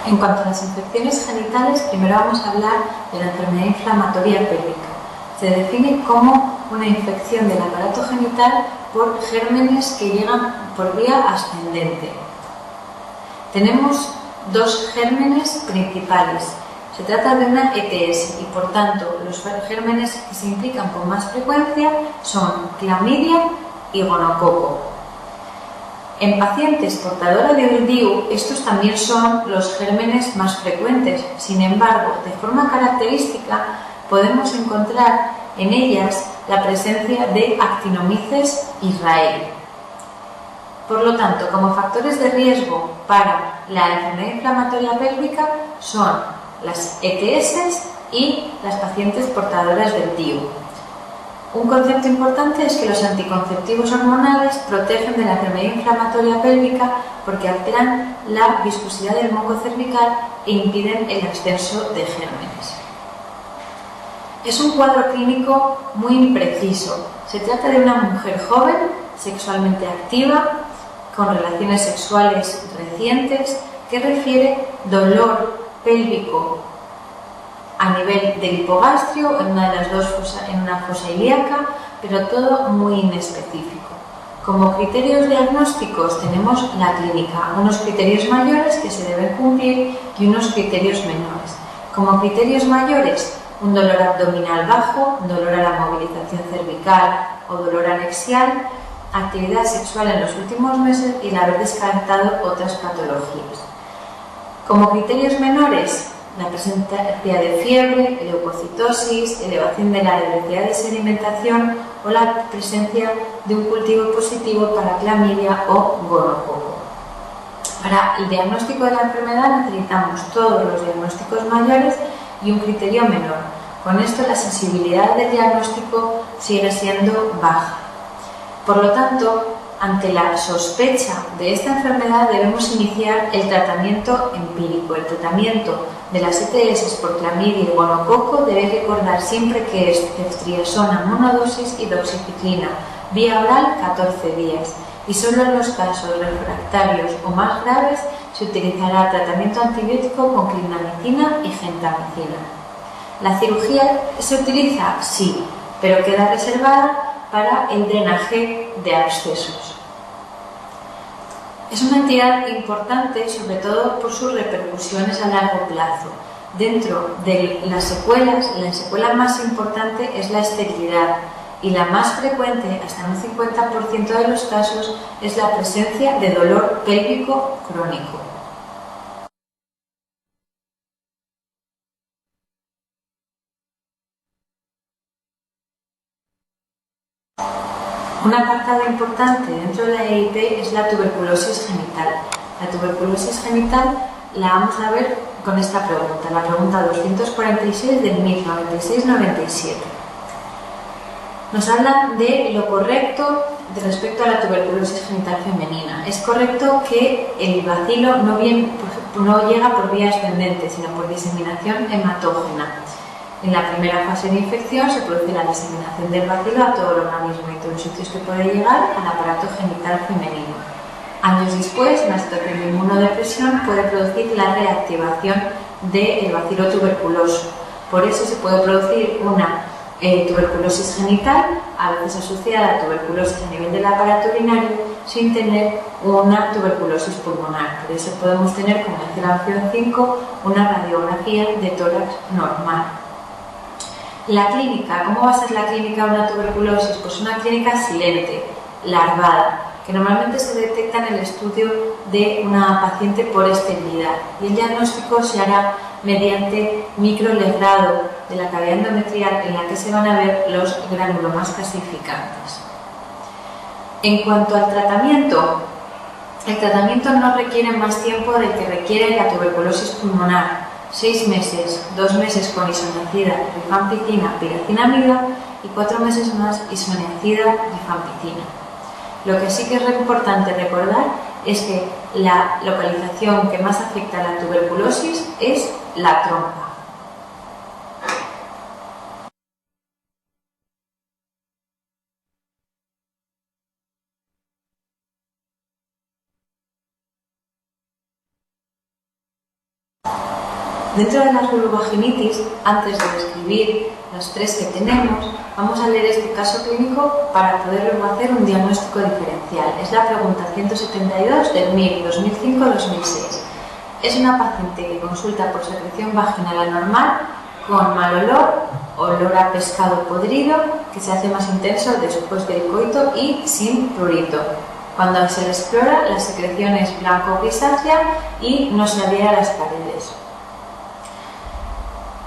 En cuanto a las infecciones genitales, primero vamos a hablar de la enfermedad inflamatoria pélvica. Se define como una infección del aparato genital por gérmenes que llegan por vía ascendente. Tenemos dos gérmenes principales. Se trata de una ETS y, por tanto, los gérmenes que se implican con más frecuencia son clamidia y gonococo. En pacientes portadores de DIU, estos también son los gérmenes más frecuentes. Sin embargo, de forma característica, podemos encontrar en ellas la presencia de Actinomyces israeli. Por lo tanto, como factores de riesgo para la enfermedad inflamatoria pélvica son las ETS y las pacientes portadoras del DIU. Un concepto importante es que los anticonceptivos hormonales protegen de la enfermedad inflamatoria pélvica porque alteran la viscosidad del moco cervical e impiden el ascenso de gérmenes. Es un cuadro clínico muy impreciso. Se trata de una mujer joven, sexualmente activa, con relaciones sexuales recientes, que refiere dolor pélvico a nivel del hipogastrio, en una de las dos en una fosa ilíaca, pero todo muy inespecífico. Como criterios diagnósticos tenemos la clínica, unos criterios mayores que se deben cumplir y unos criterios menores. Como criterios mayores, un dolor abdominal bajo, dolor a la movilización cervical o dolor anexial, actividad sexual en los últimos meses y el haber descartado otras patologías. Como criterios menores, la presencia de fiebre, leucocitosis, elevación de la velocidad de sedimentación o la presencia de un cultivo positivo para clamidia o gonococo. Para el diagnóstico de la enfermedad necesitamos todos los diagnósticos mayores y un criterio menor. Con esto la sensibilidad del diagnóstico sigue siendo baja. Por lo tanto, ante la sospecha de esta enfermedad debemos iniciar el tratamiento empírico. El tratamiento de las ETS por clamidia y gonococo debe recordar siempre que es ceftriaxona monodosis y doxiciclina, vía oral 14 días. Y solo en los casos refractarios o más graves se utilizará tratamiento antibiótico con clindamicina y gentamicina. ¿La cirugía se utiliza? Sí, pero queda reservada para el drenaje de abscesos. Es una entidad importante, sobre todo por sus repercusiones a largo plazo. Dentro de las secuelas, la secuela más importante es la esterilidad y la más frecuente, hasta en un 50% de los casos, es la presencia de dolor pélvico crónico. Un apartado importante dentro de la EIP es la tuberculosis genital. La tuberculosis genital la vamos a ver con esta pregunta, la pregunta 246 del MIR 96-97. Nos habla de lo correcto respecto a la tuberculosis genital femenina. Es correcto que el bacilo no llega por vía ascendente, sino por diseminación hematógena. En la primera fase de infección se produce la diseminación del bacilo a todo el organismo y todos los sitios que puede llegar al aparato genital femenino. Años después, una situación de inmunodepresión puede producir la reactivación del bacilo tuberculoso. Por eso se puede producir una tuberculosis genital, a veces asociada a tuberculosis a nivel del aparato urinario, sin tener una tuberculosis pulmonar. Por eso podemos tener, como decía la opción 5, una radiografía de tórax normal. La clínica, ¿cómo va a ser la clínica de una tuberculosis? Pues una clínica silente, larvada, que normalmente se detecta en el estudio de una paciente por esterilidad. Y el diagnóstico se hará mediante microlegrado de la cavidad endometrial en la que se van a ver los granulomas calcificantes. En cuanto al tratamiento, el tratamiento no requiere más tiempo del que requiere la tuberculosis pulmonar. 6 meses, 2 meses con isoniazida, rifampicina, piracinamida y 4 meses más isoniazida, rifampicina. Lo que sí que es importante recordar es que la localización que más afecta a la tuberculosis es la trompa. Dentro de las vulvovaginitis, antes de describir las tres que tenemos, vamos a leer este caso clínico para poder luego hacer un diagnóstico diferencial. Es la pregunta 172 del MIR 2005-2006. Es una paciente que consulta por secreción vaginal anormal con mal olor a pescado podrido, que se hace más intenso después del coito y sin prurito. Cuando se le explora, la secreción es blanco-grisácea y no se adhiere a las paredes.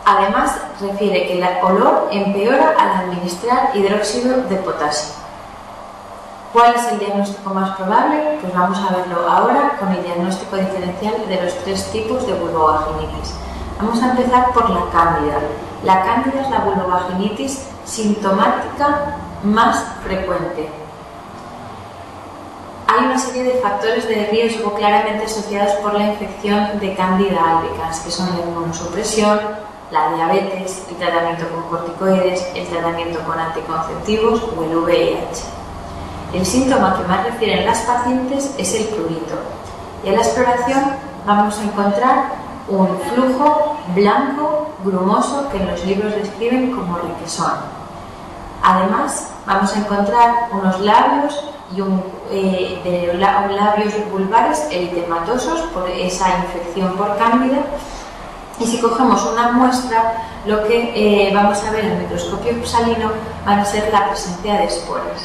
Además, refiere que el olor empeora al administrar hidróxido de potasio. ¿Cuál es el diagnóstico más probable? Pues vamos a verlo ahora con el diagnóstico diferencial de los tres tipos de vulvovaginitis. Vamos a empezar por la cándida. La cándida es la vulvovaginitis sintomática más frecuente. Hay una serie de factores de riesgo claramente asociados por la infección de Candida albicans, que son la inmunosupresión, la diabetes, el tratamiento con corticoides, el tratamiento con anticonceptivos o el VIH. El síntoma que más refieren las pacientes es el prurito. Y en la exploración vamos a encontrar un flujo blanco, grumoso, que en los libros describen como requesón. Además, vamos a encontrar unos labios y labios vulvares eritematosos por esa infección por cándida. Y si cogemos una muestra, lo que vamos a ver en el microscopio salino van a ser la presencia de esporas.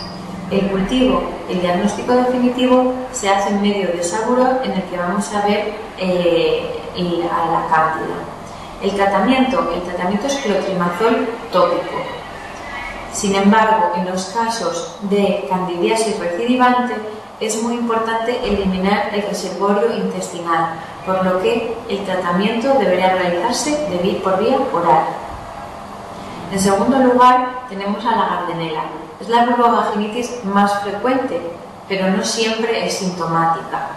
El cultivo, el diagnóstico definitivo, se hace en medio de Saburov, en el que vamos a ver a la cándida. El tratamiento es clotrimazol tópico. Sin embargo, en los casos de candidiasis recidivante es muy importante eliminar el reservorio intestinal, por lo que el tratamiento deberá realizarse por vía oral. En segundo lugar, tenemos a la Gardnerella. Es la vulvovaginitis más frecuente, pero no siempre es sintomática.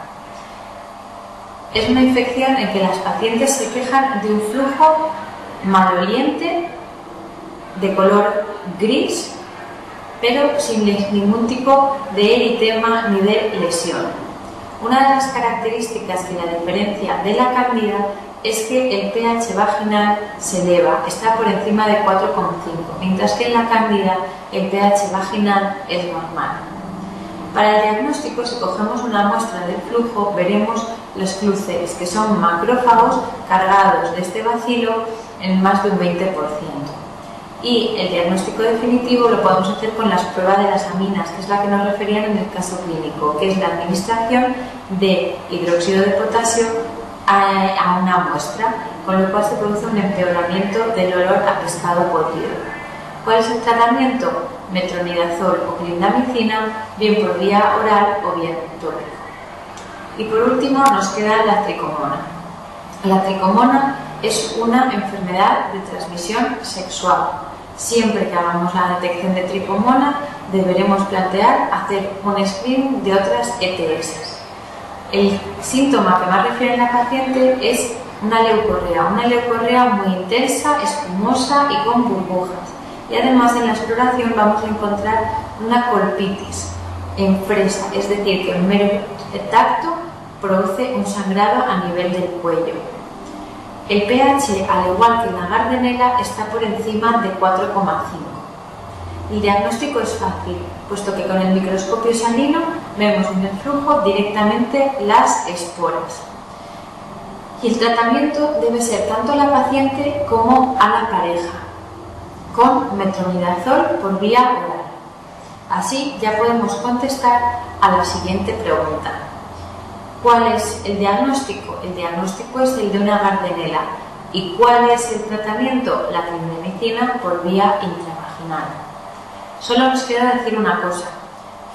Es una infección en que las pacientes se quejan de un flujo maloliente de color gris, pero sin ningún tipo de eritema ni de lesión. Una de las características que la diferencia de la cándida es que el pH vaginal se eleva, está por encima de 4,5, mientras que en la cándida el pH vaginal es normal. Para el diagnóstico, si cogemos una muestra del flujo, veremos los clústeres, que son macrófagos cargados de este bacilo en más de un 20%. Y el diagnóstico definitivo lo podemos hacer con las pruebas de las aminas, que es la que nos referían en el caso clínico, que es la administración de hidróxido de potasio a una muestra, con lo cual se produce un empeoramiento del olor a pescado podrido. ¿Cuál es el tratamiento? Metronidazol o clindamicina, bien por vía oral o bien tópico. Y por último nos queda la tricomona. La tricomona es una enfermedad de transmisión sexual. Siempre que hagamos la detección de tricomona, deberemos plantear hacer un screening de otras ETS. El síntoma que más refiere la paciente es una leucorrea muy intensa, espumosa y con burbujas. Y además en la exploración vamos a encontrar una colpitis en fresa, es decir, que el mero tacto produce un sangrado a nivel del cuello. El pH, al igual que en la Gardnerella, está por encima de 4,5. El diagnóstico es fácil, puesto que con el microscopio salino vemos en el flujo directamente las esporas. Y el tratamiento debe ser tanto a la paciente como a la pareja, con metronidazol por vía oral. Así ya podemos contestar a la siguiente pregunta. ¿Cuál es el diagnóstico? El diagnóstico es el de una Gardnerella. ¿Y cuál es el tratamiento? La clindamicina por vía intravaginal. Solo nos queda decir una cosa.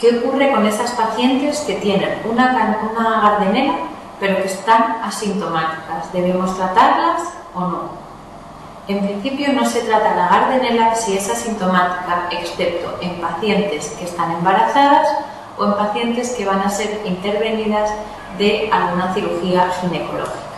¿Qué ocurre con esas pacientes que tienen una Gardnerella pero que están asintomáticas? ¿Debemos tratarlas o no? En principio no se trata la Gardnerella si es asintomática, excepto en pacientes que están embarazadas o en pacientes que van a ser intervenidas de alguna cirugía ginecológica.